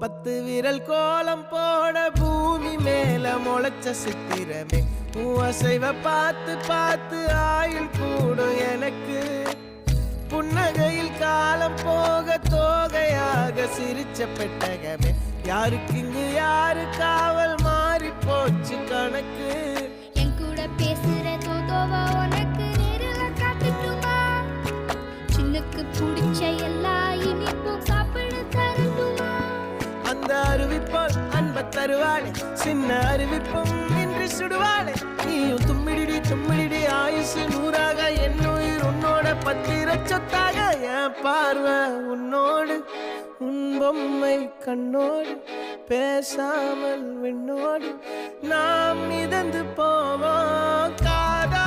10 விரல் கோலம் போட பூமி மேல முளைச்ச சித்திரமே அசைவ பார்த்து பார்த்து ஆயுள் கூடும் எனக்கு புன்னகையில் காலம் போக தோகையாக சிரிச்ச பெட்டகமே யாருக்கு இங்கு யாரு காவல் மாறி போச்சு கணக்கு என் கூட பேசுற தோதோவா உனக்கு நேரில் காட்டுட்டுமா சின்னுக்கு பிடிச்ச எல்லா இனிப்பும் சாப்பிட தரட்டுமா அந்த அறிவிப்பால் அன்ப தருவாளே சின்ன அறிவிப்பும் இன்றி சுடுவாளே நீயும் தும்மிடி தும்மிடி ஆயுசு 100ஆக என் உயிர் உன்னோட 10 சொத்தாக என் பார்வை உன்னோடு உன் பொம்மை கண்ணோடு பேசாமல் விண்ணோடு நாம் மிதந்து போவோம் காதா